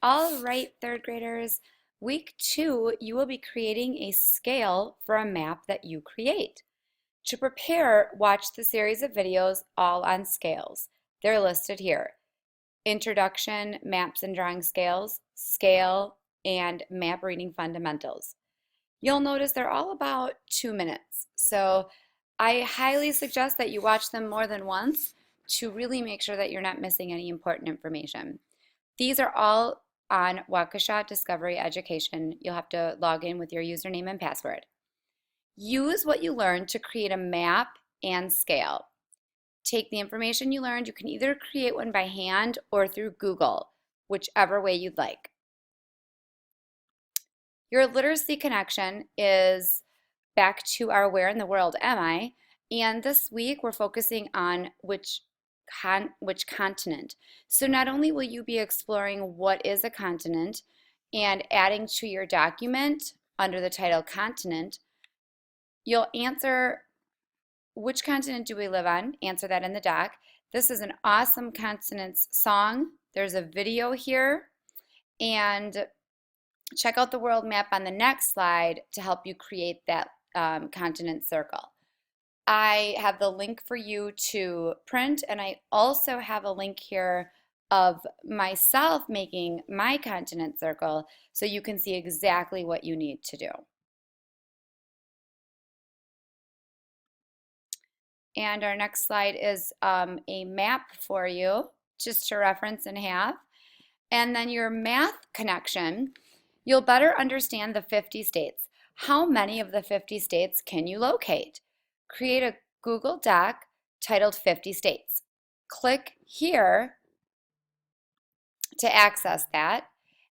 All right, third graders, week 2, you will be creating a scale for a map that you create. To prepare, watch the series of videos all on scales. They're listed here. Introduction, Maps and Drawing Scales, Scale, and Map Reading Fundamentals. You'll notice they're all about 2 minutes, so I highly suggest that you watch them more than once to really make sure that you're not missing any important information. These are all on Waukesha Discovery Education. You'll have to log in with your username and password. Use what you learned to create a map and scale. Take the information you learned. You can either create one by hand or through Google, whichever way you'd like. Your literacy connection is back to our Where in the World Am I? And this week we're focusing on which continent. So not only will you be exploring what is a continent and adding to your document under the title continent, you'll answer which continent do we live on, answer that in the doc. This is an awesome continents song. There's a video here, and check out the world map on the next slide to help you create that continent circle. I have the link for you to print, and I also have a link here of myself making my continent circle so you can see exactly what you need to do. And our next slide is a map for you just to reference and have. And then your math connection, you'll better understand the 50 states. How many of the 50 states can you locate? Create a Google Doc titled 50 States. Click here to access that.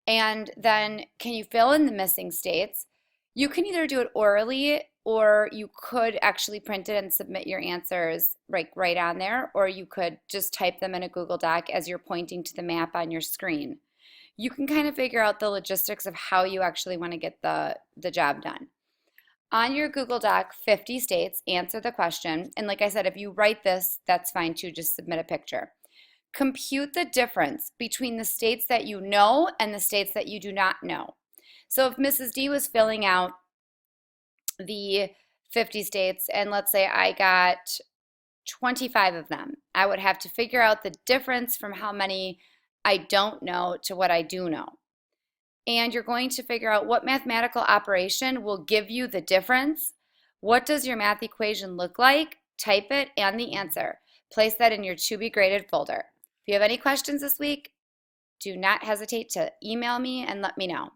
And then can you fill in the missing states? You can either do it orally, or you could actually print it and submit your answers right on there, or you could just type them in a Google Doc as you're pointing to the map on your screen. You can kind of figure out the logistics of how you actually want to get the job done. On your Google Doc, 50 states, answer the question. And like I said, if you write this, that's fine too, just submit a picture. Compute the difference between the states that you know and the states that you do not know. So if Mrs. D was filling out the 50 states, and let's say I got 25 of them, I would have to figure out the difference from how many I don't know to what I do know. And you're going to figure out what mathematical operation will give you the difference. What does your math equation look like? Type it and the answer. Place that in your to be graded folder. If you have any questions this week, do not hesitate to email me and let me know.